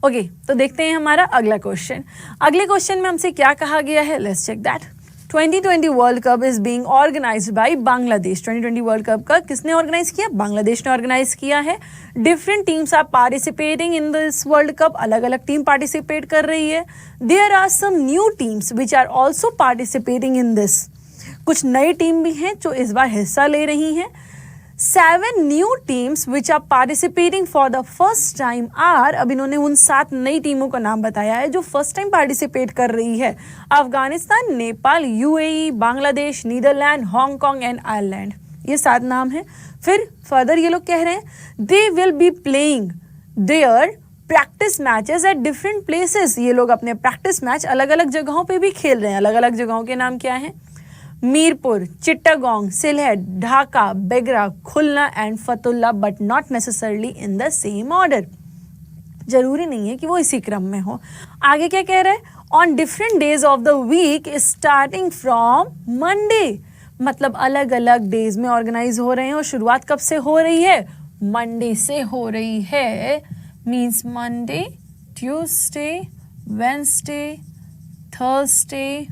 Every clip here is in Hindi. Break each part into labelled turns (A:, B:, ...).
A: ओके, तो देखते हैं हमारा अगला क्वेश्चन। अगले क्वेश्चन में हमसे क्या कहा गया है, let's check that. 2020 world cup is being organised by Bangladesh. 2020 world cup का किसने ऑर्गेनाइज किया, बांग्लादेश ने ऑर्गेनाइज किया है। Different teams are participating in this world cup, अलग अलग टीम पार्टिसिपेट कर रही है। There are some new teams which are also participating in this, कुछ नई टीम भी हैं जो इस बार हिस्सा ले रही हैं। 7 new teams which are participating for the first time are, अब इन्होंने उन 7 नई टीमों का नाम बताया है जो फर्स्ट टाइम पार्टिसिपेट कर रही है। Afghanistan, Nepal, UAE, Bangladesh, Netherland, Hong Kong and Ireland, ये 7 नाम हैं। फिर फर्दर ये लोग कह रहे हैं they will be playing their practice matches at different places, ये लोग अपने प्रैक्टिस मैच अलग अलग जगहों पे भी खेल रहे हैं। अलग अलग जगहों के नाम क्या हैं, Mirpur, Chittagong, Sylhet, Dhaka, Bogra, Khulna and Fatullah, but not necessarily in the same order, जरूरी नहीं है कि वो इसी क्रम में हो। आगे क्या कह रहे हैं, on different days of the week starting from Monday, मतलब अलग अलग डेज में ऑर्गेनाइज हो रहे हैं और शुरुआत कब से हो रही है, मंडे से हो रही है। Means Monday, Tuesday, Wednesday, Thursday,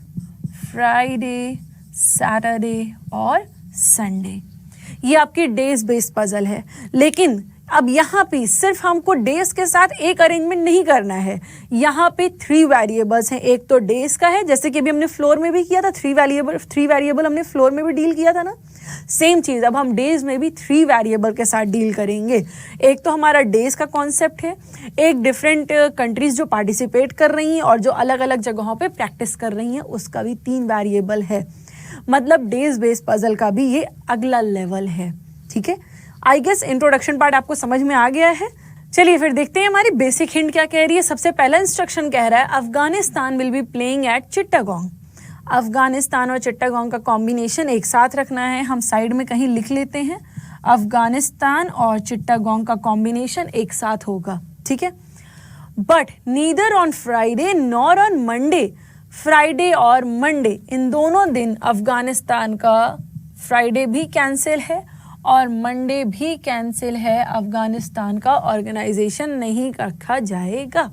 A: Friday, Saturday और संडे, ये आपकी डेज बेस्ड पजल है। लेकिन अब यहाँ पे सिर्फ हमको डेज के साथ एक अरेंजमेंट नहीं करना है, यहाँ पे 3 वेरिएबल्स हैं। एक तो डेज का है, जैसे कि अभी हमने फ्लोर में भी किया था, 3 वेरिएबल हमने फ्लोर में भी डील किया था ना, सेम चीज़ अब हम डेज में भी 3 वेरिएबल के साथ डील करेंगे। एक तो हमारा डेज का कॉन्सेप्ट है, एक डिफरेंट कंट्रीज जो पार्टिसिपेट कर रही हैं और जो अलग अलग जगहों पे प्रैक्टिस कर रही हैं उसका भी 3 वेरिएबल है। मतलब डेज बेस्ड पजल का भी ये अगला लेवल है। ठीक है, आई गेस इंट्रोडक्शन पार्ट आपको समझ में आ गया है। चलिए फिर देखते हैं हमारी बेसिक हिंट क्या कह रही है। सबसे पहला इंस्ट्रक्शन कह रहा है Afghanistan will be playing eight Chittagong. Afghanistan और चिट्टागोंग का कॉम्बिनेशन एक साथ रखना है, हम साइड में कहीं लिख लेते हैं। अफगानिस्तान और चिट्टागोंग का कॉम्बिनेशन एक साथ होगा, ठीक है। But neither on Friday nor on Monday, Friday और मंडे इन दोनों दिन अफगानिस्तान का फ्राइडे भी कैंसिल है और मंडे भी कैंसिल है। अफगानिस्तान का ऑर्गेनाइजेशन नहीं रखा जाएगा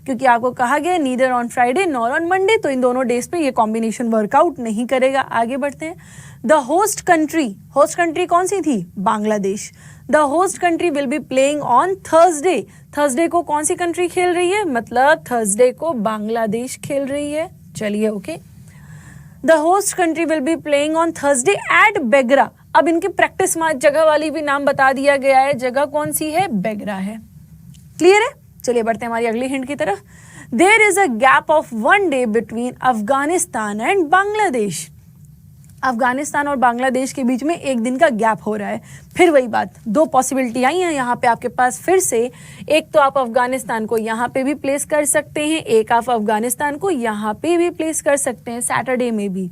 A: क्योंकि आपको कहा गया neither on Friday nor on Monday, तो इन दोनों डेज पे ये कॉम्बिनेशन वर्कआउट नहीं करेगा। आगे बढ़ते हैं। द होस्ट कंट्री कौन सी थी, Bangladesh. The host country will be playing on Thursday. Thursday को कौन सी कंट्री खेल रही है, मतलब थर्सडे को बांग्लादेश खेल रही है। चलिए okay. The host country will be playing on Thursday at बेगरा। अब इनके प्रैक्टिस मैच जगह वाली भी नाम बता दिया गया है, जगह कौन सी है, बेगरा है। क्लियर है। चलिए बढ़ते हैं हमारी अगली हिंट की तरफ। There is a gap of 1 day between Afghanistan and Bangladesh. Afghanistan और बांग्लादेश के बीच में एक दिन का गैप हो रहा है। फिर वही बात, 2 पॉसिबिलिटी आई हैं यहाँ पे आपके पास फिर से। एक तो आप अफगानिस्तान को यहाँ पे भी प्लेस कर सकते हैं, एक आप अफगानिस्तान को यहाँ पे भी प्लेस कर सकते हैं सैटरडे में भी,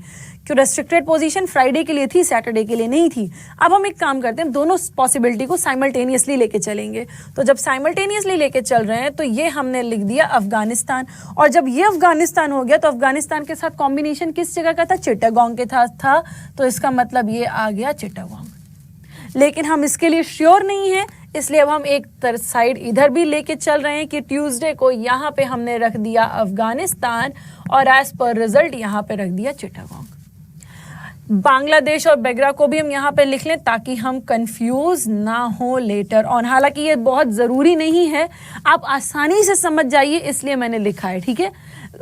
A: क्यों रेस्ट्रिक्टेड पोजीशन फ्राइडे के लिए थी, सैटरडे के लिए नहीं थी। अब हम एक काम करते हैं, दोनों पॉसिबिलिटी को साइमल्टेनियसली लेके चलेंगे। तो जब साइमल्टेनियसली लेके चल रहे हैं तो ये हमने लिख दिया अफगानिस्तान, और जब ये अफगानिस्तान हो गया तो अफगानिस्तान के साथ कॉम्बिनेशन किस जगह का था, चिट्टागोंग के साथ था, तो इसका मतलब ये आ गया चिट्टागोंग। लेकिन हम इसके लिए श्योर नहीं है, इसलिए अब हम एक साइड इधर भी लेके चल रहे हैं कि ट्यूसडे को यहाँ पे हमने रख दिया अफगानिस्तान और एज पर रिजल्ट यहाँ पे रख दिया चिट्टागोंग। बांग्लादेश और बेगरा को भी हम यहाँ पे लिख लें ताकि हम कंफ्यूज ना हो लेटर ऑन। हालांकि ये बहुत ज़रूरी नहीं है, आप आसानी से समझ जाइए इसलिए मैंने लिखा है, ठीक है।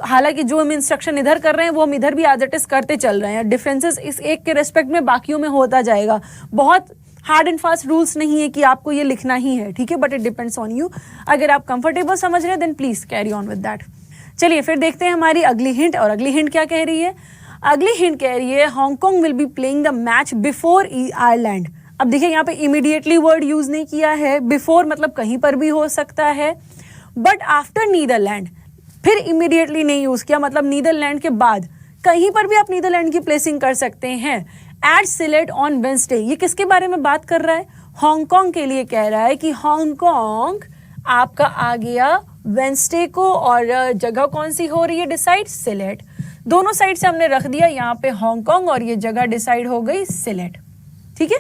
A: हालांकि जो हम इंस्ट्रक्शन इधर कर रहे हैं वो हम इधर भी एज इट इज करते चल रहे हैं। डिफरेंसेस इस एक के रेस्पेक्ट में बाकियों में होता जाएगा। बहुत हार्ड एंड फास्ट रूल्स नहीं है कि आपको ये लिखना ही है, ठीक है, but it depends on you. अगर आप कंफर्टेबल समझ रहे हैं then please carry on with that. चलिए फिर देखते हैं हमारी अगली हिंट, और अगली हिंट क्या कह रही है। अगली हिंट कह रही है Hong Kong will be playing the match before Ireland. अब देखिए यहाँ पे इमीडिएटली वर्ड यूज नहीं किया है, बिफोर मतलब कहीं पर भी हो सकता है, बट आफ्टर नीदरलैंड, फिर इमीडिएटली नहीं यूज किया, मतलब नीदरलैंड के बाद कहीं पर भी आप नीदरलैंड की प्लेसिंग कर सकते हैं। एट सिलेट ऑन वेंसडे, ये किसके बारे में बात कर रहा है, हांगकांग के लिए कह रहा है कि हांगकांग आपका आ गया वेंसडे को, और जगह कौन सी हो रही है डिसाइड, सिलेट। दोनों साइड से हमने रख दिया यहाँ पे हांगकांग और ये जगह डिसाइड हो गई सिलेट, ठीक है।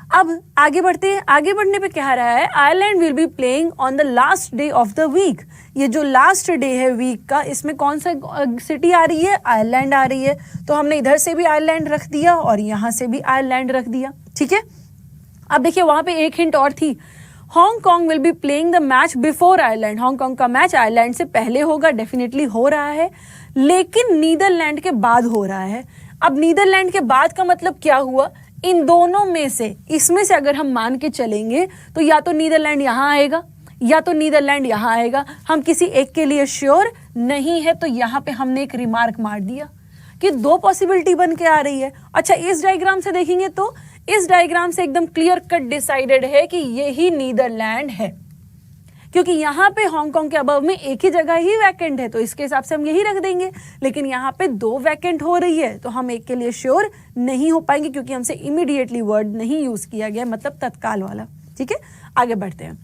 A: अब आगे बढ़ते हैं। आगे बढ़ने पे कह रहा है Ireland will be playing on the last day of the week. ये जो लास्ट डे है वीक का, इसमें कौन सा सिटी आ रही है? आयरलैंड आ रही है। तो हमने इधर से भी आयरलैंड रख दिया और यहाँ से भी आयरलैंड रख दिया, ठीक है। अब देखिए वहां पे एक हिंट और थी, Hong Kong will be playing the match before Ireland. Hong Kong का मैच आयरलैंड से पहले होगा, डेफिनेटली हो रहा है, लेकिन नीदरलैंड के बाद हो रहा है। अब नीदरलैंड के बाद का मतलब क्या हुआ? इन दोनों में से, इसमें से अगर हम मान के चलेंगे तो या तो नीदरलैंड यहाँ आएगा या तो नीदरलैंड यहाँ आएगा। हम किसी एक के लिए श्योर नहीं है, तो यहाँ पे हमने एक रिमार्क मार दिया कि दो पॉसिबिलिटी बन के आ रही है। अच्छा, इस डायग्राम से देखेंगे तो इस डायग्राम से एकदम क्लियर कट डिसाइडेड है कि यही नीदरलैंड है, क्योंकि यहाँ पे हांगकांग के अबव में एक ही जगह ही वैकेंट है, तो इसके हिसाब से हम यही रख देंगे। लेकिन यहाँ पे दो वैकेंट हो रही है, तो हम एक के लिए श्योर नहीं हो पाएंगे, क्योंकि हमसे इमीडिएटली वर्ड नहीं यूज किया गया, मतलब तत्काल वाला, ठीक है। आगे बढ़ते हैं।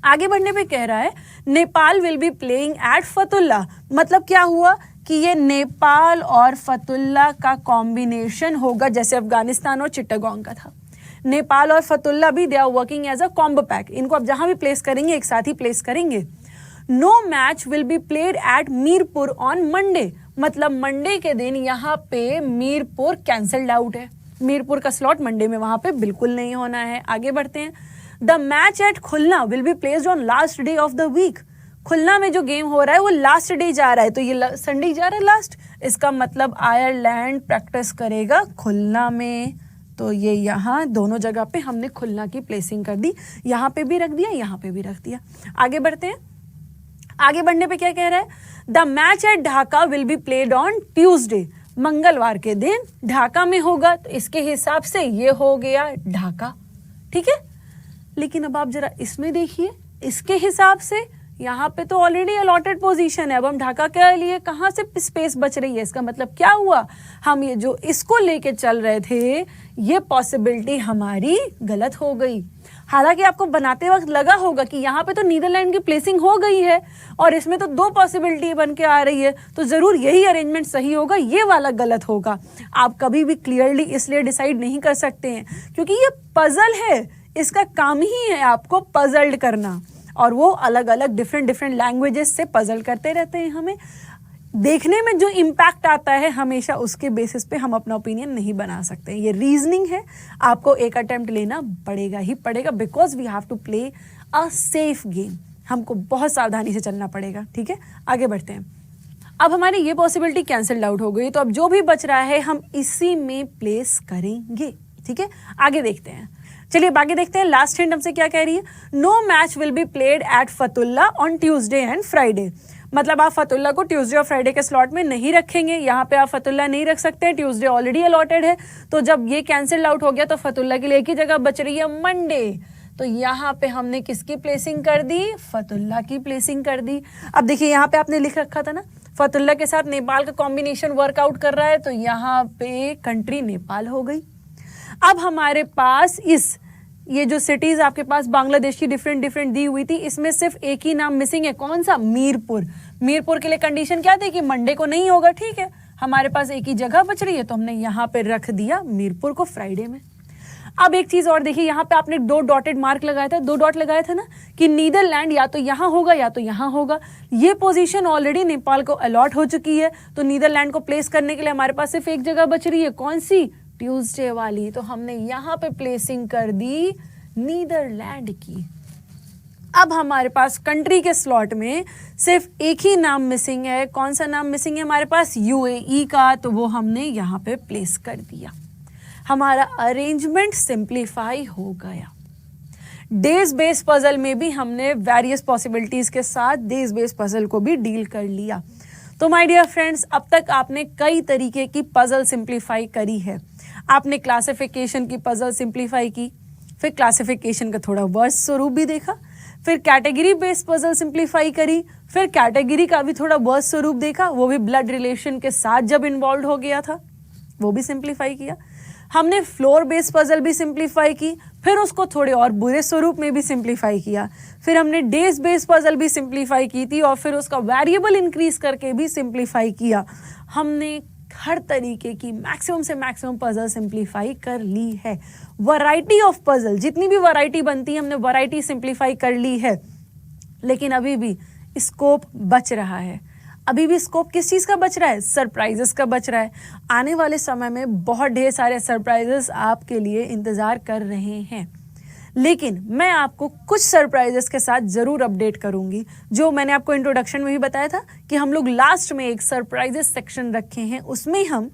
A: आगे बढ़ने पे कह रहा है Nepal will be playing at Fatullah. मतलब क्या हुआ कि ये नेपाल और फतुल्ला का कॉम्बिनेशन होगा, जैसे अफगानिस्तान और चिट्टागोंग का था। नेपाल और फतुल्ला भी they are working as a combo pack. इनको आप जहां भी प्लेस करेंगे एक साथ ही प्लेस करेंगे। No match will be played at Mirpur on Monday. मतलब मंडे के दिन यहाँ पे मीरपुर कैंसल्ड आउट है। मीरपुर का स्लॉट मंडे में वहां पे बिल्कुल नहीं होना है। आगे बढ़ते हैं। The match at Khulna will be placed on last day of the week. Khulna में जो गेम हो रहा है वो लास्ट डे जा रहा है, तो ये संडे जा रहा है लास्ट। इसका मतलब आयरलैंड प्रैक्टिस करेगा खुलना में, तो ये यहाँ दोनों जगह पे हमने खुलना की प्लेसिंग कर दी। यहाँ पे भी रख दिया, यहाँ पे भी रख दिया। आगे बढ़ते हैं। आगे बढ़ने पे क्या कह रहा है? The match eight Dhaka will be played on Tuesday. मंगलवार के दिन ढाका में होगा, तो इसके हिसाब से ये हो गया ढाका, ठीक है। लेकिन अब आप जरा इसमें देखिए, इसके हिसाब से यहाँ पे तो ऑलरेडी अलॉटेड पोजीशन है। अब हम ढाका के लिए कहाँ से स्पेस बच रही है? इसका मतलब क्या हुआ? हम ये जो इसको लेके चल रहे थे, ये पॉसिबिलिटी हमारी गलत हो गई। हालांकि आपको बनाते वक्त लगा होगा कि यहाँ पे तो नीदरलैंड की प्लेसिंग हो गई है और इसमें तो दो पॉसिबिलिटी बन के आ रही है, तो जरूर यही अरेंजमेंट सही होगा, ये वाला गलत होगा। आप कभी भी क्लियरली इसलिए डिसाइड नहीं कर सकते हैं क्योंकि ये पजल है, इसका काम ही है आपको पजल्ड करना, और वो अलग अलग डिफरेंट लैंग्वेजेस से पजल करते रहते हैं। हमें देखने में जो इम्पैक्ट आता है हमेशा उसके बेसिस पे हम अपना ओपिनियन नहीं बना सकते। ये रीजनिंग है, आपको एक अटेम्प्ट लेना पड़ेगा ही पड़ेगा, because we have to play a safe game. हमको बहुत सावधानी से चलना पड़ेगा, ठीक है। आगे बढ़ते हैं। अब हमारी ये पॉसिबिलिटी कैंसल्ड आउट हो गई, तो अब जो भी बच रहा है हम इसी में प्लेस करेंगे, ठीक है। आगे देखते हैं। चलिए आगे देखते हैं। लास्ट हिंट हमसे क्या कह रही है? No match will be played at Fatullah on Tuesday and Friday. मतलब आप फतुल्ला को ट्यूसडे और फ्राइडे के स्लॉट में नहीं रखेंगे। यहाँ पे आप फतुल्ला नहीं रख सकते, ट्यूसडे ऑलरेडी अलॉटेड है। तो जब ये कैंसिल आउट हो गया तो फतुल्ला के लिए एक ही जगह बच रही है, मंडे। तो यहाँ पे हमने किसकी प्लेसिंग कर दी? फतुल्ला की प्लेसिंग कर दी। अब देखिए यहाँ पे आपने लिख रखा था ना, फतुल्ला के साथ नेपाल का कॉम्बिनेशन वर्कआउट कर रहा है, तो यहाँ पे कंट्री नेपाल हो गई। अब हमारे पास ये जो सिटीज आपके पास बांग्लादेश की डिफरेंट दी हुई थी, इसमें सिर्फ एक ही नाम मिसिंग है। कौन सा? मीरपुर। मीरपुर के लिए कंडीशन क्या थी कि मंडे को नहीं होगा, ठीक है। हमारे पास एक ही जगह बच रही है, तो हमने यहाँ पे रख दिया मीरपुर को फ्राइडे में। अब एक चीज और देखिए, यहाँ पे आपने 2 डॉटेड मार्क लगाया था, 2 डॉट लगाया था ना, कि नीदरलैंड या तो यहाँ होगा या तो यहाँ होगा। ये पोजीशन ऑलरेडी नेपाल को अलॉट हो चुकी है, तो नीदरलैंड को प्लेस करने के लिए हमारे पास सिर्फ एक जगह बच रही है। कौन सी? ट्यूसडे वाली। तो हमने यहाँ पे प्लेसिंग कर दी नीदरलैंड की। अब हमारे पास कंट्री के स्लॉट में सिर्फ एक ही नाम मिसिंग है। कौन सा नाम मिसिंग है हमारे पास? यूएई का, तो वो हमने यहाँ पे प्लेस कर दिया। हमारा अरेंजमेंट सिंप्लीफाई हो गया। डेज बेस पजल में भी हमने वेरियस पॉसिबिलिटीज के साथ डेज बेस पजल को भी डील कर लिया। तो माय डियर फ्रेंड्स, अब तक आपने कई तरीके की पजल सिंप्लीफाई करी है। आपने क्लासिफिकेशन की पजल सिंप्लीफाई की, फिर क्लासिफिकेशन का थोड़ा वर्स स्वरूप भी देखा, फिर कैटेगरी बेस्ड पजल सिंप्लीफाई करी, फिर कैटेगरी का भी थोड़ा वर्स स्वरूप देखा, वो भी ब्लड रिलेशन के साथ जब इन्वॉल्व हो गया था, वो भी सिंप्लीफाई किया। हमने फ्लोर बेस्ड पजल भी सिंप्लीफाई की, फिर उसको थोड़े और बुरे स्वरूप में भी सिंप्लीफाई किया। फिर हमने डेज बेस्ड पजल भी सिंप्लीफाई की थी और फिर उसका वेरिएबल इंक्रीज करके भी सिंप्लीफाई किया। हमने हर तरीके की मैक्सिमम से मैक्सिमम पजल सिंप्लीफाई कर ली है। वैरायटी ऑफ पजल, जितनी भी वैरायटी बनती है हमने वैरायटी सिंप्लीफाई कर ली है, लेकिन अभी भी स्कोप बच रहा है। अभी भी स्कोप किस चीज़ का बच रहा है? सरप्राइजेस का बच रहा है। आने वाले समय में बहुत ढेर सारे सरप्राइजेस आपके लिए इंतज़ार कर रहे हैं, लेकिन मैं आपको कुछ सरप्राइजेस के साथ ज़रूर अपडेट करूंगी। जो मैंने आपको इंट्रोडक्शन में भी बताया था कि हम लोग लास्ट में एक सरप्राइजेस सेक्शन रखे हैं, उसमें हम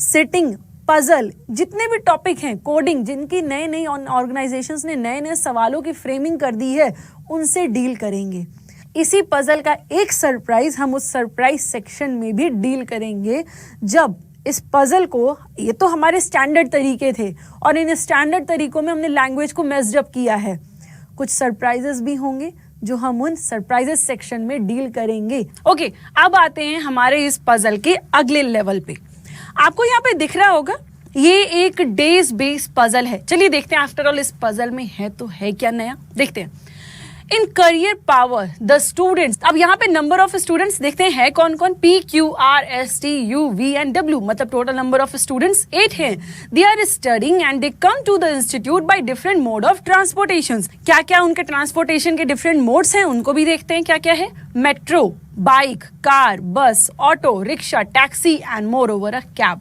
A: सिटिंग, पजल, जितने भी टॉपिक हैं, कोडिंग, जिनकी नए नई ऑर्गेनाइजेशंस ने नए नए सवालों की फ्रेमिंग कर दी है, उनसे डील करेंगे। इसी पजल का एक सरप्राइज हम उस सरप्राइज सेक्शन में भी डील करेंगे, जब इस पजल को, ये तो हमारे स्टैंडर्ड तरीके थे और इन स्टैंडर्ड तरीकों में हमने लैंग्वेज को मेस्ड अप किया है। कुछ सरप्राइजेस भी होंगे जो हम उन सरप्राइजेस सेक्शन में डील करेंगे। ओके, अब आते हैं हमारे इस पजल के अगले लेवल पे। आपको यहाँ पे दिख रहा होगा ये एक डेज बेस्ड पजल है। चलिए देखते हैं आफ्टर ऑल इस पजल में है तो है क्या नया, देखते हैं। In career power the students, अब यहाँ पे नंबर ऑफ स्टूडेंट्स देखते हैं कौन कौन, PQRSTUV and W, मतलब टोटल नंबर ऑफ स्टूडेंट्स 8 हैं। They are studying and they come to the institute by different mode of transportation. क्या क्या उनके ट्रांसपोर्टेशन के डिफरेंट मोड्स हैं उनको भी देखते हैं क्या क्या है। मेट्रो, बाइक, कार, बस, auto, rickshaw, taxi and more over a cab,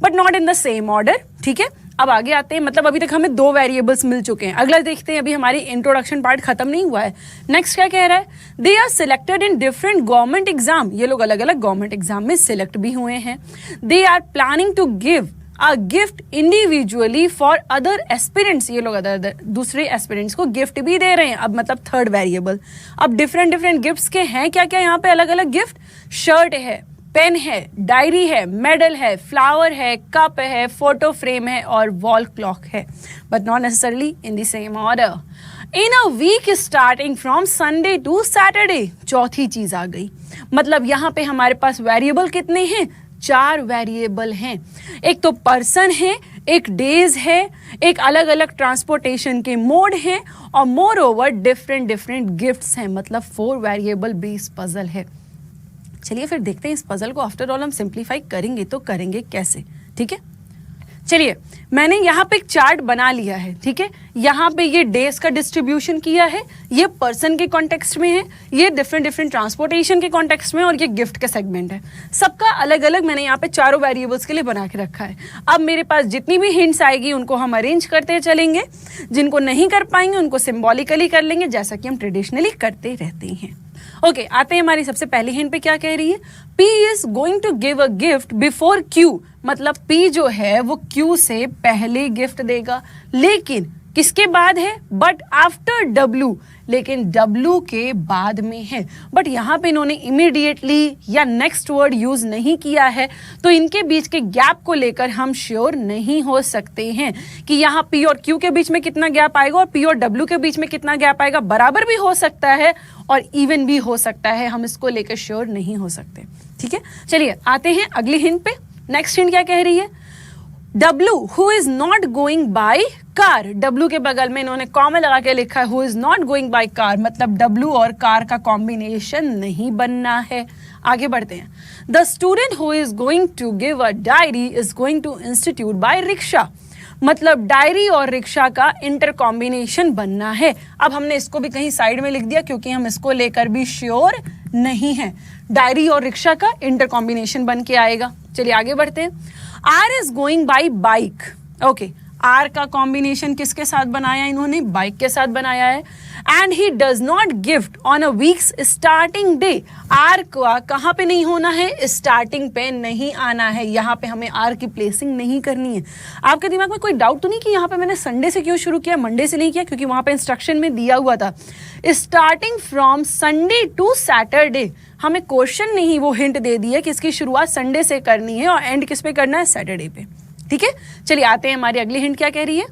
A: but not in the same order. ठीक है, अब आगे आते हैं, मतलब अभी तक हमें 2 वेरिएबल्स मिल चुके हैं। अगला देखते हैं, अभी हमारी इंट्रोडक्शन पार्ट खत्म नहीं हुआ है। नेक्स्ट क्या कह रहा है, they are selected in different government exam, ये लोग अलग अलग गवर्नमेंट एग्जाम में सिलेक्ट भी हुए हैं। They are planning to give a gift individually for other aspirants, ये लोग अदर दूसरे एस्पिरेंट्स को गिफ्ट भी दे रहे हैं। अब मतलब थर्ड वेरिएबल, अब डिफरेंट डिफरेंट गिफ्ट्स के हैं क्या क्या यहाँ पे अलग अलग गिफ्ट, शर्ट है, पेन है, डायरी है, मेडल है, फ्लावर है, कप है, फोटो फ्रेम है और वॉल क्लॉक है, but not necessarily in the same order. In a week starting from Sunday to Saturday, चौथी चीज आ गई। मतलब यहाँ पे हमारे पास वेरिएबल कितने हैं, 4 वेरिएबल हैं। एक तो पर्सन है, एक डेज है, एक अलग अलग ट्रांसपोर्टेशन के मोड हैं और more over different different gifts हैं, मतलब 4 वेरिएबल बेस्ड पजल है। चलिए फिर देखते हैं इस पजल को आफ्टर ऑल हम सिंप्लीफाई करेंगे तो करेंगे कैसे। ठीक है, चलिए मैंने यहाँ पे एक चार्ट बना लिया है। ठीक है, यहाँ पे ये डेज का डिस्ट्रीब्यूशन किया है, ये पर्सन के कॉन्टेक्स्ट में है, ये डिफरेंट डिफरेंट ट्रांसपोर्टेशन के कॉन्टेक्स्ट में, और ये गिफ्ट का सेगमेंट है। सबका अलग अलग मैंने यहाँ पे चारों वेरिएबल्स के लिए बना के रखा है। अब मेरे पास जितनी भी हिंट्स आएगी उनको हम अरेंज करते चलेंगे, जिनको नहीं कर पाएंगे उनको सिम्बॉलिकली कर लेंगे, जैसा कि हम ट्रेडिशनली करते रहते हैं। ओके, आते हैं हमारी सबसे पहली हिंट पे। क्या कह रही है, P is going to give a gift before Q, मतलब P जो है वो Q से पहले गिफ्ट देगा, लेकिन किसके बाद है, बट आफ्टर W, लेकिन W के बाद में है। बट यहाँ पे इन्होंने इमीडिएटली या नेक्स्ट वर्ड यूज नहीं किया है, तो इनके बीच के गैप को लेकर हम श्योर नहीं हो सकते हैं कि यहाँ P और Q के बीच में कितना गैप आएगा और P और W के बीच में कितना गैप आएगा। बराबर भी हो सकता है और इवन भी हो सकता है, हम इसको लेकर श्योर नहीं हो सकते। ठीक है, चलिए आते हैं अगली हिंट पे। नेक्स्ट हिंट क्या कह रही है, W who is not going by car, W के बगल में इन्होंने कॉमा लगा के लिखा है who is not going by car, मतलब W और कार का कॉम्बिनेशन नहीं बनना है। आगे बढ़ते हैं, The student who is going to give a diary is going to institute by rickshaw, मतलब डायरी और रिक्शा का इंटर कॉम्बिनेशन बनना है। अब हमने इसको भी कहीं साइड में लिख दिया क्योंकि हम इसको लेकर भी श्योर नहीं है। डायरी और रिक्शा का इंटर कॉम्बिनेशन बन के आएगा। चलिए आगे बढ़ते हैं, R is going by bike. Okay, R का कॉम्बिनेशन किसके साथ बनाया इन्होंने, बाइक के साथ बनाया है। And he does not gift on a week's starting day, R का कहाँ पे नहीं होना है, स्टार्टिंग पे नहीं आना है। यहाँ पे हमें आर की प्लेसिंग नहीं करनी है। आपके दिमाग में कोई डाउट तो नहीं कि यहाँ पे मैंने संडे से क्यों शुरू किया, मंडे से नहीं किया, क्योंकि वहां पे इंस्ट्रक्शन में दिया हुआ था starting from Sunday to Saturday. हमें क्वेश्चन नहीं, वो हिंट दे दी है कि इसकी शुरुआत संडे से करनी है और एंड किस पे करना है, सैटरडे पे। ठीक है, चलिए आते हैं हमारी अगली हिंट क्या कह रही है,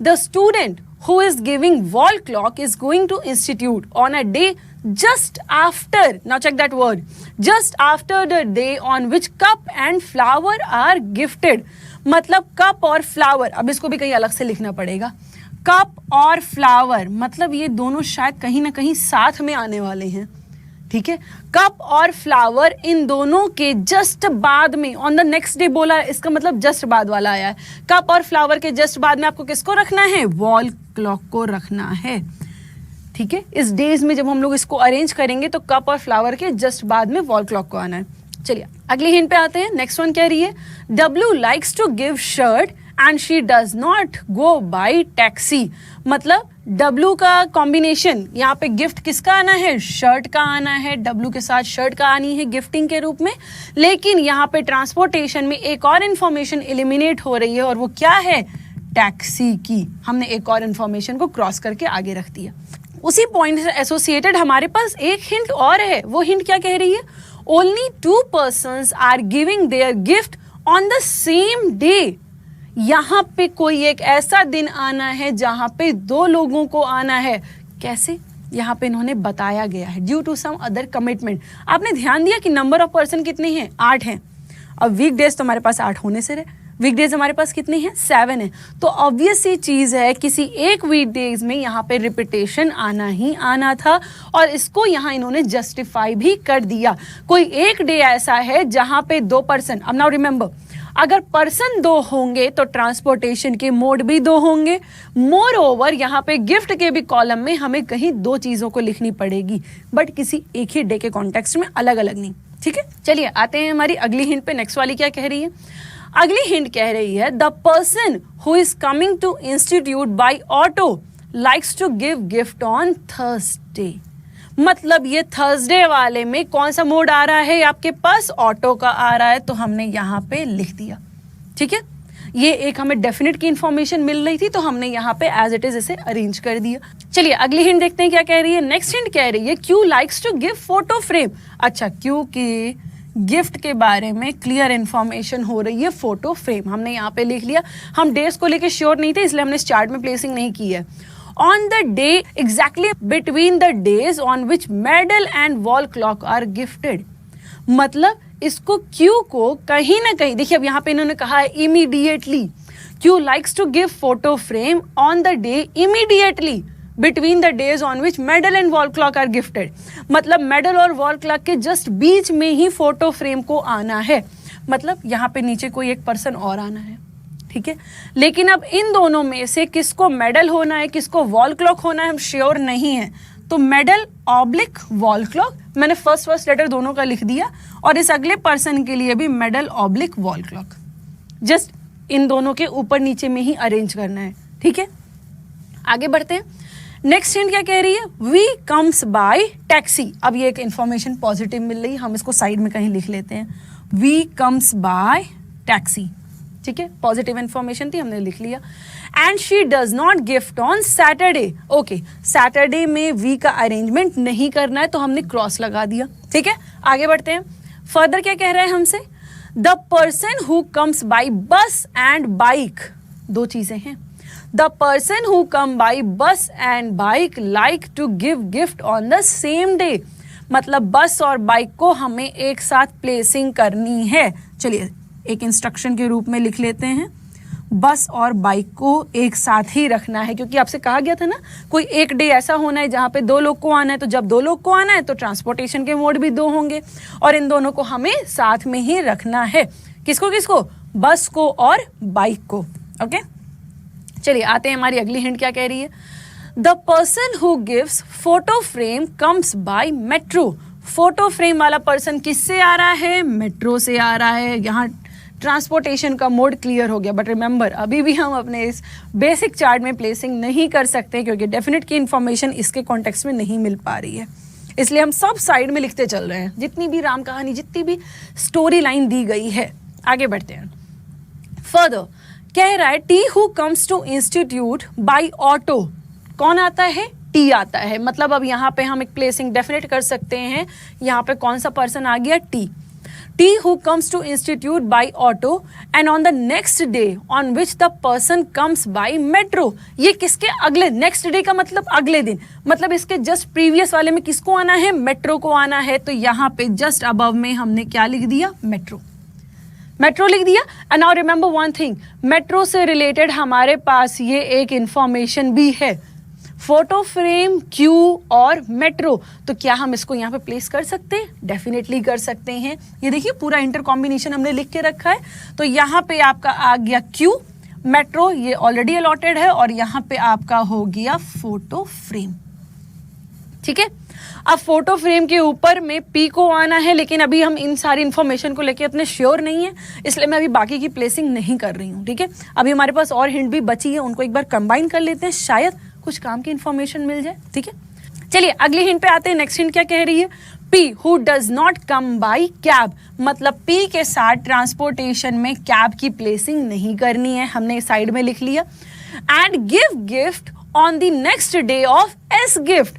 A: the student who is giving wall clock is going to institute on a day just after, now check that word, just after the day on which cup and flower are gifted, मतलब कप और फ्लावर, अब इसको भी कहीं अलग से लिखना पड़ेगा। कप और फ्लावर मतलब ये दोनों शायद कहीं ना कहीं साथ में आने वाले हैं। ठीक है। कप और फ्लावर इन दोनों के जस्ट बाद में ऑन द नेक्स्ट डे बोला है, इसका मतलब जस्ट बाद वाला आया है। कप और फ्लावर के जस्ट बाद में आपको किसको रखना है? वॉल क्लॉक को रखना है, ठीक है। इस डेज में जब हम लोग इसको अरेंज करेंगे तो कप और फ्लावर के जस्ट बाद में वॉल क्लॉक को आना है। चलिए अगली हिंट पे आते हैं। नेक्स्ट वन कह रही है W likes to give shirt and she does not go by taxi. मतलब डब्ल्यू का कॉम्बिनेशन, यहाँ पे गिफ्ट किसका आना है? शर्ट का आना है, डब्ल्यू के साथ शर्ट का आनी है गिफ्टिंग के रूप में। लेकिन यहाँ पे ट्रांसपोर्टेशन में एक और इन्फॉर्मेशन एलिमिनेट हो रही है और वो क्या है? टैक्सी की। हमने एक और इन्फॉर्मेशन को क्रॉस करके आगे रख दिया। उसी पॉइंट से एसोसिएटेड हमारे पास एक हिंट और है। वो हिंट क्या कह रही है? Only 2 persons are giving their gift on the same day. यहाँ पे कोई एक ऐसा दिन आना है जहाँ पे 2 लोगों को आना है। कैसे? यहाँ पे इन्होंने बताया गया है due to some other commitment. आपने ध्यान दिया कि नंबर ऑफ पर्सन कितने हैं? 8 हैं। अब वीक डेज तो हमारे पास 8 होने से रहे, वीक डेज हमारे पास कितनी है? 7 है। तो ऑब्वियस सी चीज है किसी एक वीक डेज में यहाँ पे रिपीटेशन आना ही आना था और इसको यहाँ इन्होंने जस्टिफाई भी कर दिया। कोई एक डे ऐसा है जहाँ पे 2 पर्सन, अब नाउ रिमेंबर, अगर पर्सन 2 होंगे तो ट्रांसपोर्टेशन के मोड भी 2 होंगे। मोर ओवर यहाँ पे गिफ्ट के भी कॉलम में हमें कहीं 2 चीजों को लिखनी पड़ेगी, बट किसी एक ही डे के कॉन्टेक्स्ट में अलग अलग नहीं, ठीक है। चलिए आते हैं हमारी अगली हिंट पे। नेक्स्ट वाली क्या कह रही है? अगली हिंट कह रही है the person who is coming to institute by auto likes to give gift on Thursday. मतलब ये थर्सडे वाले में कौन सा मोड आ रहा है आपके पास? ऑटो का आ रहा है, तो हमने यहाँ पे लिख दिया, ठीक है। ये एक हमें डेफिनेट की इंफॉर्मेशन मिल रही थी तो हमने यहाँ पे एज इट इज इसे अरेंज कर दिया। चलिए अगली हिंट देखते हैं क्या कह रही है। नेक्स्ट हिंट कह रही है Q likes to give photo frame. अच्छा, क्यू की गिफ्ट के बारे में क्लियर इंफॉर्मेशन हो रही है फोटो फ्रेम, हमने यहाँ पे लिख लिया। हम डेज को लेके श्योर नहीं थे इसलिए हमने इस चार्ट में प्लेसिंग नहीं की है। On the day exactly between the days on which medal and wall clock are gifted. मतलब इसको क्यू को कहीं ना कहीं, देखिए अब यहाँ पे इन्होंने कहा है immediately, Q likes to give photo frame on the day immediately between the days on which medal and wall clock are gifted. मतलब मेडल और वॉल क्लॉक के जस्ट बीच में ही फोटो फ्रेम को आना है। मतलब यहाँ पे नीचे कोई एक पर्सन और आना है, ठीक है। लेकिन अब इन दोनों में से किसको मेडल होना है, किसको वॉल क्लॉक होना है, हम श्योर नहीं है। तो मेडल ऑब्लिक वॉल क्लॉक, मैंने फर्स्ट लेटर दोनों का लिख दिया और इस अगले पर्सन के लिए भी medal oblique wall clock, just in दोनों के ऊपर नीचे में ही अरेंज करना है, ठीक है। आगे बढ़ते हैं। नेक्स्ट हिंट क्या कह रही है? V comes by taxi. अब ये एक इंफॉर्मेशन पॉजिटिव मिल रही है, हम इसको साइड में कहीं लिख लेते हैं। वी कम्स बाय टैक्सी, ठीक है, पॉजिटिव इंफॉर्मेशन थी, हमने लिख लिया। And she does not gift on Saturday. Okay, Saturday में वी का अरेंजमेंट नहीं करना है तो हमने क्रॉस लगा दिया, ठीक है। आगे बढ़ते हैं। फर्दर क्या कह रहे हैं हमसे? The person who comes by bus and bike, 2 चीजें हैं। The person who come by bus and bike like to give gift on the same day. मतलब बस और बाइक को हमें एक साथ प्लेसिंग करनी है। चलिए एक इंस्ट्रक्शन के रूप में लिख लेते हैं, बस और बाइक को एक साथ ही रखना है, क्योंकि आपसे कहा गया था ना कोई एक डे ऐसा होना है जहाँ पे 2 लोग को आना है। तो जब 2 लोग को आना है तो ट्रांसपोर्टेशन के मोड भी 2 होंगे और इन दोनों को हमें साथ में ही रखना है। किसको किसको? बस को और बाइक को, ओके। चलिए आते हैं, हमारी अगली हिंट क्या कह रही है? The person who gives photo frame comes by metro. Photo frame वाला पर्सन किससे आ रहा है? मेट्रो से आ रहा है। यहाँ ट्रांसपोर्टेशन का मोड क्लियर हो गया, बट रिमेंबर अभी भी हम अपने इस बेसिक चार्ट में प्लेसिंग नहीं कर सकते क्योंकि डेफिनेट की इंफॉर्मेशन इसके कॉन्टेक्स्ट में नहीं मिल पा रही है, इसलिए हम सब साइड में लिखते चल रहे हैं जितनी भी राम कहानी, जितनी भी स्टोरी लाइन दी गई है। आगे बढ़ते हैं। फर्दर कह रहा है T who comes to institute by auto. कौन आता है? टी आता है। मतलब अब यहाँ पे हम एक प्लेसिंग डेफिनेट कर सकते हैं। यहाँ पे कौन सा पर्सन आ गया? T. T who comes to institute by auto and on the next day on which the person comes by metro। ये किसके अगले, नेक्स्ट डे का मतलब अगले दिन, मतलब इसके जस्ट प्रीवियस वाले में किसको आना है? मेट्रो को आना है। तो यहाँ पे जस्ट अबव में हमने क्या लिख दिया? मेट्रो। मेट्रो लिख दिया। And now remember one thing, metro से रिलेटेड हमारे पास ये एक इंफॉर्मेशन भी है। फोटो फ्रेम, क्यू और मेट्रो। तो क्या हम इसको यहाँ पे प्लेस कर सकते हैं? डेफिनेटली कर सकते हैं। ये देखिए पूरा इंटर कॉम्बिनेशन हमने लिख के रखा है। तो यहाँ पे आपका आ गया क्यू, मेट्रो ये ऑलरेडी अलॉटेड है, और यहाँ पे आपका हो गया फोटो फ्रेम। ठीक है, अब फोटो फ्रेम के ऊपर में पी को आना है, लेकिन अभी हम इन सारी इन्फॉर्मेशन को लेके अपने श्योर नहीं है, इसलिए मैं अभी बाकी की प्लेसिंग नहीं कर रही हूँ। ठीक है, अभी हमारे पास और हिंट भी बची है, उनको एक बार कंबाइन कर लेते हैं, शायद कुछ काम की इन्फॉर्मेशन मिल जाए। ठीक है, चलिए अगली हिंट पे आते हैं। नेक्स्ट हिंट क्या कह रही है? P who does not come by cab, मतलब पी के साथ ट्रांसपोर्टेशन में कैब की प्लेसिंग नहीं करनी है, हमने साइड में लिख लिया। And give gift on the next day of S gift.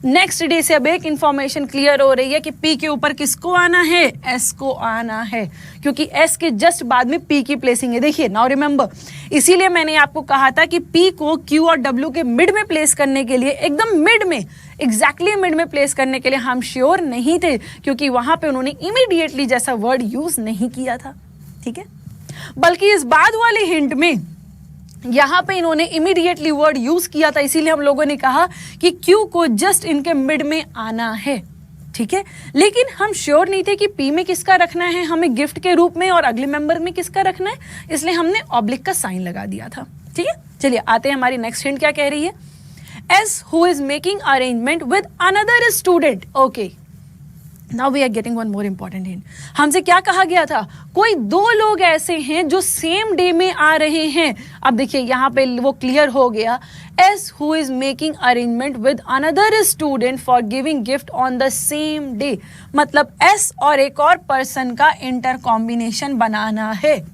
A: Next day से अब एक इंफॉर्मेशन क्लियर हो रही है कि पी के ऊपर किसको आना है? एस को आना है, क्योंकि एस के जस्ट बाद में पी की प्लेसिंग है। देखिए नाउ रिमेंबर, इसीलिए मैंने आपको कहा था कि पी को क्यू और डब्ल्यू के मिड में प्लेस करने के लिए, एकदम मिड में, एग्जैक्टली मिड में प्लेस करने के लिए हम श्योर नहीं थे, क्योंकि वहां पे उन्होंने इमीडिएटली जैसा वर्ड यूज नहीं किया था। ठीक है, बल्कि इस बाद वाली हिंट में यहां पे इन्होंने इमीडिएटली वर्ड यूज किया था, इसीलिए हम लोगों ने कहा कि क्यू को जस्ट इनके मिड में आना है। ठीक है, लेकिन हम श्योर नहीं थे कि पी में किसका रखना है हमें गिफ्ट के रूप में और अगले मेंबर में किसका रखना है, इसलिए हमने ऑब्लिक का साइन लगा दिया था। ठीक है, चलिए आते हैं हमारी नेक्स्ट हिंट क्या कह रही है? S who is making arrangement with another student. Okay, now we are getting one more important hint. हमसे क्या कहा गया था? कोई दो लोग ऐसे हैं जो सेम डे में आ रहे हैं। अब देखिए यहाँ पे वो क्लियर हो गया, S who is making arrangement with another student for giving gift on the same day, मतलब एस और एक और पर्सन का इंटर कॉम्बिनेशन बनाना है।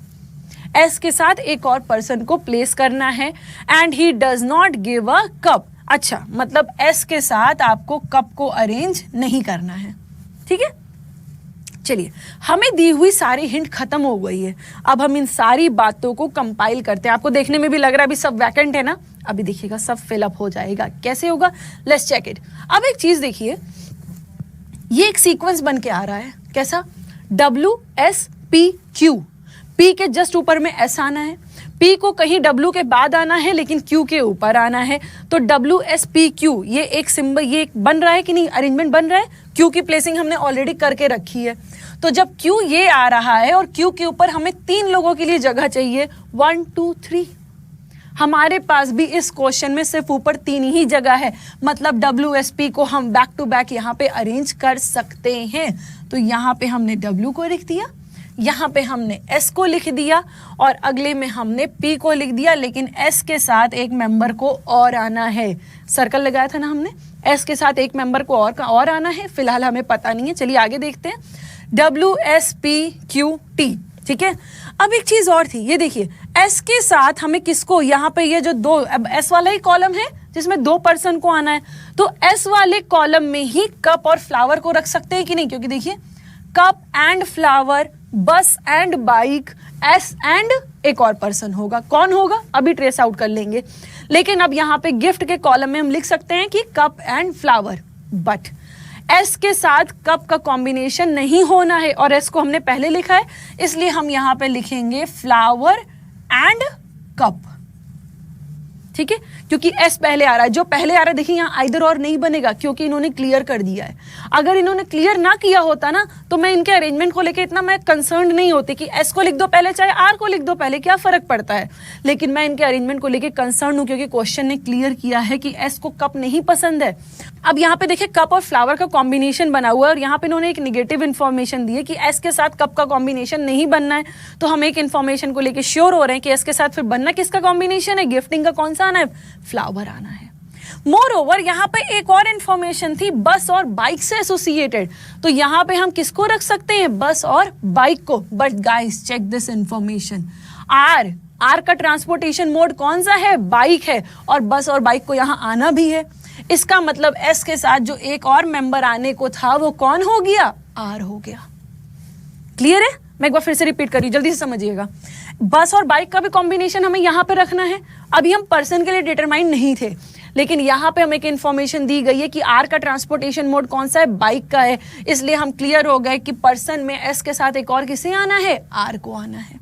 A: एस के साथ एक और पर्सन को प्लेस करना है। And he does not give a cup. अच्छा, मतलब एस के साथ आपको कप को अरेंज नहीं करना है। ठीक है, चलिए हमें दी हुई सारी हिंट खत्म हो गई है। अब हम इन सारी बातों को कंपाइल करते हैं। आपको देखने में भी लग रहा है अभी सब वैकेंट है ना, अभी देखिएगा सब फिलअप हो जाएगा। कैसे होगा? Let's check it. अब एक चीज देखिए, ये एक सीक्वेंस बन के आ रहा है। कैसा? W S P Q। P के जस्ट ऊपर में S आना है, P को कहीं W के बाद आना है, लेकिन Q के ऊपर आना है। तो W S P Q ये एक सिंबल, ये एक बन रहा है कि नहीं? अरेंजमेंट बन रहा है। Q की प्लेसिंग हमने ऑलरेडी करके रखी है। तो जब Q ये आ रहा है और Q के ऊपर हमें 3 लोगों के लिए जगह चाहिए, 1 2 3। हमारे पास भी इस क्वेश्चन में सिर्फ ऊपर 3 ही जगह है, मतलब WSP को हम बैक टू बैक यहाँ पे अरेंज कर सकते हैं। तो यहाँ पे हमने W को लिख दिया, यहाँ पे हमने S को लिख दिया, और अगले में हमने P को लिख दिया, लेकिन S के साथ एक मेंबर को और आना है। सर्कल लगाया था ना हमने, S के साथ एक मेंबर को और आना है। फिलहाल हमें पता नहीं है, चलिए आगे देखते हैं। WSPQT। ठीक है, अब एक चीज और थी, ये देखिए S के साथ हमें किसको, यहाँ पे ये जो दो, अब S वाला ही कॉलम है जिसमें 2 पर्सन को आना है, तो S वाले कॉलम में ही कप और फ्लावर को रख सकते हैं कि नहीं? क्योंकि देखिए कप एंड फ्लावर, बस एंड बाइक, एस एंड एक और पर्सन होगा। कौन होगा अभी ट्रेस आउट कर लेंगे, लेकिन अब यहाँ पे गिफ्ट के कॉलम में हम लिख सकते हैं कि cup and flower, but S के साथ कप का कॉम्बिनेशन नहीं होना है, और एस को हमने पहले लिखा है, इसलिए हम यहाँ पे लिखेंगे फ्लावर एंड कप। ठीक है, क्योंकि एस पहले आ रहा है, जो पहले आ रहा है देखिए यहाँ आइदर और नहीं बनेगा, क्योंकि इन्होंने क्लियर कर दिया है। अगर इन्होंने क्लियर ना किया होता ना, तो मैं इनके अरेंजमेंट को लेके इतना मैं कंसर्न नहीं होती कि एस को लिख दो पहले चाहे आर को लिख दो पहले, क्या फर्क पड़ता है। लेकिन मैं इनके अरेंजमेंट को लेके कंसर्न हूँ, क्योंकि क्वेश्चन ने क्लियर किया है कि एस को कप नहीं पसंद है। अब यहाँ पे देखिए कप और फ्लावर का कॉम्बिनेशन बना हुआ है, और यहाँ पे इन्होंने एक निगेटिव इन्फॉर्मेशन दी है कि एस के साथ कप का कॉम्बिनेशन नहीं बनना है। तो हम एक इन्फॉर्मेशन को लेके श्योर हो रहे हैं कि एस के साथ फिर बनना किसका कॉम्बिनेशन है? गिफ्टिंग का कौन सा आना है? फ्लावर आना है। मोर ओवर यहाँ पे एक और इन्फॉर्मेशन थी, बस और बाइक से एसोसिएटेड। तो यहाँ पे हम किसको रख सकते हैं? बस और बाइक को। But guys check this information, R का ट्रांसपोर्टेशन मोड कौन सा है? बाइक है, और बस और बाइक को यहाँ आना भी है। इसका मतलब एस के साथ जो एक और मेंबर आने को था वो कौन हो गया? आर हो गया। क्लियर है? मैं एक बार फिर से रिपीट कर रही हूं, जल्दी से समझिएगा। बस और बाइक का भी कॉम्बिनेशन हमें यहाँ पे रखना है। अभी हम पर्सन के लिए डिटरमाइन नहीं थे, लेकिन यहाँ पे हमें एक इन्फॉर्मेशन दी गई है कि आर का ट्रांसपोर्टेशन मोड कौन सा है? बाइक का है। इसलिए हम क्लियर हो गए कि पर्सन में एस के साथ एक और किसे आना है? आर को आना है।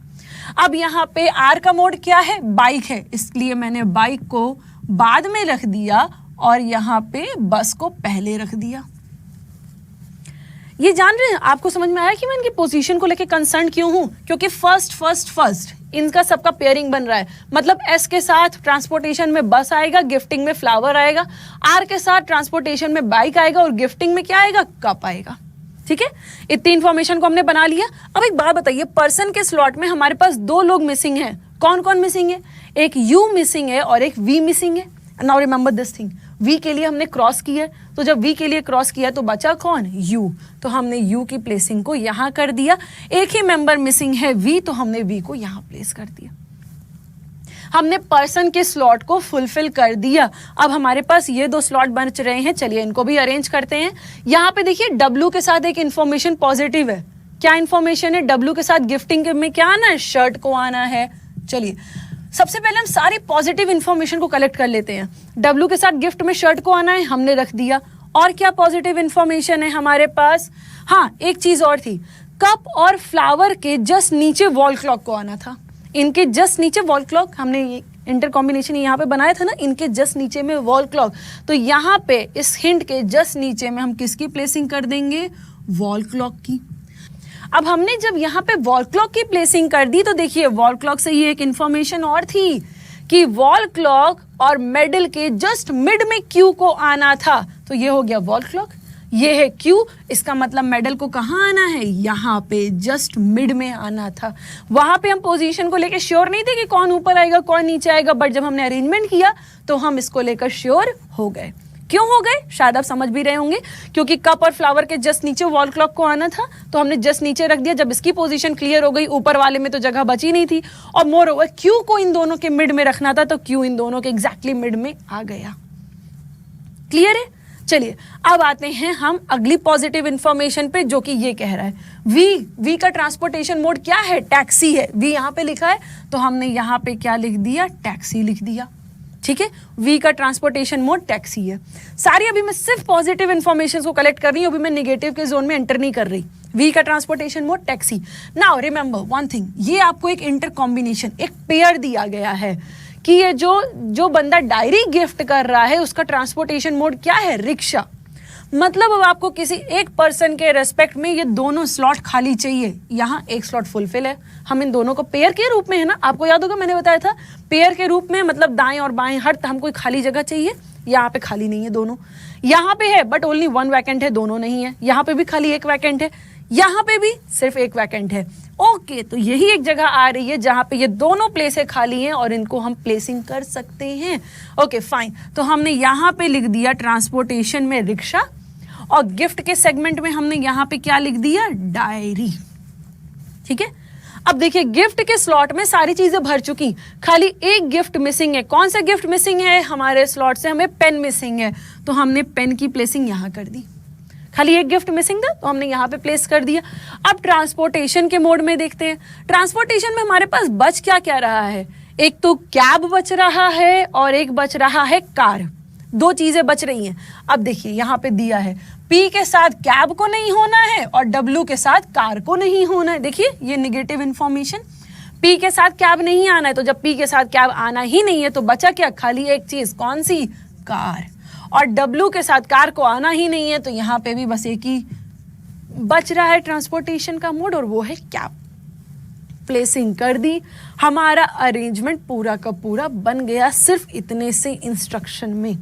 A: अब यहाँ पे आर का मोड क्या है? बाइक है, इसलिए मैंने बाइक को बाद में रख दिया और यहाँ पे बस को पहले रख दिया। ये जान रहे हैं, आपको समझ में आया कि मैं इनकी पोजीशन को लेके कंसर्न क्यों हूं? क्योंकि फर्स्ट इनका सबका पेयरिंग बन रहा है। मतलब एस के साथ ट्रांसपोर्टेशन में बस आएगा, गिफ्टिंग में फ्लावर आएगा। आर के साथ ट्रांसपोर्टेशन में बाइक आएगा और गिफ्टिंग में क्या आएगा? कप आएगा। ठीक है, इतनी इंफॉर्मेशन को हमने बना लिया। अब एक बात बताइए, पर्सन के स्लॉट में हमारे पास 2 लोग मिसिंग हैं। कौन कौन मिसिंग है? एक यू मिसिंग है और एक वी मिसिंग है। Now remember this thing, V के लिए हमने क्रॉस किया है, तो जब वी के लिए क्रॉस किया तो बचा कौन? यू। तो हमने यू की प्लेसिंग को यहां कर दिया। एक ही मेंबर मिसिंग है वी, तो हमने वी को यहां प्लेस कर दिया। हमने पर्सन के स्लॉट को फुलफिल कर दिया। अब हमारे पास ये 2 स्लॉट बच रहे हैं, चलिए इनको भी अरेंज करते हैं। यहाँ पे देखिए डब्ल्यू के साथ एक इंफॉर्मेशन पॉजिटिव है। क्या इंफॉर्मेशन है? डब्ल्यू के साथ गिफ्टिंग में क्या आना है? शर्ट को आना है। चलिए सबसे पहले हम सारी पॉजिटिव इंफॉर्मेशन को कलेक्ट कर लेते हैं। डब्ल्यू के साथ गिफ्ट में शर्ट को आना है, हमने रख दिया। और क्या पॉजिटिव इंफॉर्मेशन है हमारे पास? हाँ, एक चीज और थी, कप और फ्लावर के जस्ट नीचे वॉल क्लॉक को आना था। इनके जस्ट नीचे वॉल क्लॉक, हमने इंटर कॉम्बिनेशन यहाँ पे बनाया था ना, इनके जस्ट नीचे में वॉल क्लॉक। तो यहाँ पे इस हिंट के जस्ट नीचे में हम किसकी प्लेसिंग कर देंगे? वॉल क्लॉक की। अब हमने जब यहाँ पे वॉल क्लॉक की प्लेसिंग कर दी तो देखिए वॉल क्लॉक से ही एक इंफॉर्मेशन और थी कि वॉल क्लॉक और मेडल के जस्ट मिड में क्यू को आना था। तो ये हो गया वॉल क्लॉक, ये है क्यू। इसका मतलब मेडल को कहाँ आना है? यहाँ पे जस्ट मिड में आना था। वहां पे हम पोजीशन को लेकर श्योर नहीं थे कि कौन ऊपर आएगा कौन नीचे आएगा, बट जब हमने अरेंजमेंट किया तो हम इसको लेकर श्योर हो गए। क्यों हो गए? शायद आप समझ भी रहे होंगे, क्योंकि कप और फ्लावर के जस्ट नीचे वॉल क्लॉक को आना था, तो हमने जस्ट नीचे रख दिया। जब इसकी पोजीशन क्लियर हो गई, ऊपर वाले में तो जगह बची नहीं थी, और मोर ओवर क्यू को इन दोनों के मिड में रखना था, तो क्यू इन दोनों के एग्जैक्टली मिड में आ गया। क्लियर है? चलिए अब आते हैं हम अगली पॉजिटिव इंफॉर्मेशन पे, जो कि ये कह रहा है वी का ट्रांसपोर्टेशन मोड क्या है? टैक्सी है। वी यहाँ पे लिखा है तो हमने यहाँ पे क्या लिख दिया? टैक्सी लिख दिया। ठीक है, वी का ट्रांसपोर्टेशन मोड टैक्सी है। सारी अभी मैं सिर्फ पॉजिटिव इंफॉर्मेशन को कलेक्ट कर रही हूँ, अभी मैं नेगेटिव के जोन में एंटर नहीं कर रही। वी का transportation mode taxi. Now remember one thing, ये आपको एक इंटर कॉम्बिनेशन, एक पेयर दिया गया है कि ये जो बंदा डायरी गिफ्ट कर रहा है उसका ट्रांसपोर्टेशन मोड क्या है? रिक्शा। मतलब अब आपको किसी एक पर्सन के रेस्पेक्ट में ये दोनों स्लॉट खाली चाहिए। यहाँ एक स्लॉट फुलफिल है, हम इन दोनों को पेयर के रूप में, है ना, आपको याद होगा मैंने बताया था पेयर के रूप में, मतलब दाएं और बाएं हर हमको कोई खाली जगह चाहिए। यहाँ पे खाली नहीं है दोनों, यहाँ पे है बट ओनली 1 वैकेंट है, दोनों नहीं है। यहाँ पे भी खाली 1 वैकेंट है, यहाँ पे भी सिर्फ 1 वैकेंट है। ओके, तो यही एक जगह आ रही है जहां पे ये दोनों प्लेसें खाली हैं और इनको हम प्लेसिंग कर सकते हैं। ओके फाइन, तो हमने यहाँ पे लिख दिया ट्रांसपोर्टेशन में रिक्शा, और गिफ्ट के सेगमेंट में हमने यहाँ पे क्या लिख दिया? डायरी। ठीक है, अब देखिए गिफ्ट के स्लॉट में सारी चीजें भर चुकी, खाली एक गिफ्ट मिसिंग है। कौन सा गिफ्ट मिसिंग है? हमारे स्लॉट से हमें पेन मिसिंग है, तो हमने पेन की प्लेसिंग यहाँ कर दी। खाली एक गिफ्ट मिसिंग था तो हमने यहाँ पे प्लेस कर दिया। अब ट्रांसपोर्टेशन के मोड में देखते हैं। ट्रांसपोर्टेशन में हमारे पास बच क्या क्या रहा है? एक तो कैब बच रहा है और एक बच रहा है कार। 2 चीजें बच रही हैं। अब देखिए यहाँ पे दिया है पी के साथ कैब को नहीं होना है और डब्ल्यू के साथ कार को नहीं होना है। देखिए ये नेगेटिव इंफॉर्मेशन, पी के साथ कैब नहीं आना है, तो जब पी के साथ कैब आना ही नहीं है तो बचा क्या? खाली एक चीज, कौन सी? कार। और डब्ल्यू के साथ कार को आना ही नहीं है, तो यहाँ पे भी बस एक ही बच रहा है ट्रांसपोर्टेशन का मोड, और वो है कैब। प्लेसिंग कर दी, हमारा अरेंजमेंट पूरा का पूरा बन गया सिर्फ इतने से इंस्ट्रक्शन में।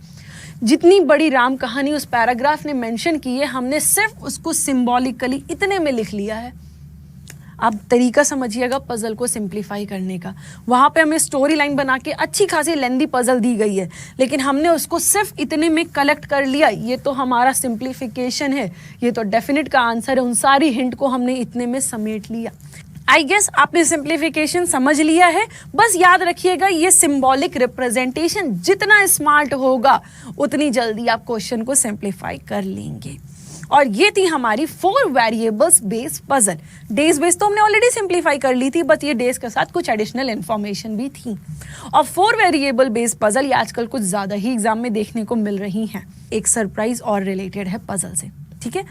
A: जितनी बड़ी राम कहानी उस पैराग्राफ ने मेंशन की है, हमने सिर्फ उसको सिंबॉलिकली इतने में लिख लिया है। आप तरीका समझिएगा पजल को सिंप्लीफाई करने का। वहाँ पे हमें स्टोरी लाइन बना के अच्छी खासी लेंदी पजल दी गई है, लेकिन हमने उसको सिर्फ इतने में कलेक्ट कर लिया। ये तो हमारा सिंप्लीफिकेशन है, ये तो डेफिनेट का आंसर है। उन सारी हिंट को हमने इतने में समेट लिया। आई गेस आपने सिंप्लीफिकेशन समझ लिया है। बस याद रखिएगा ये सिंबॉलिक रिप्रेजेंटेशन जितना स्मार्ट होगा उतनी जल्दी आप क्वेश्चन को सिंप्लीफाई कर लेंगे। और ये थी हमारी 4 variables based puzzle. Days based तो हमने ऑलरेडी सिंप्लीफाई कर ली थी, बट ये डेज के साथ कुछ एडिशनल इन्फॉर्मेशन भी थी। और 4 वेरिएबल बेस्ड पजल ये आजकल कुछ ज्यादा ही एग्जाम में देखने को मिल रही हैं। एक सरप्राइज और रिलेटेड है पजल से, ठीक है।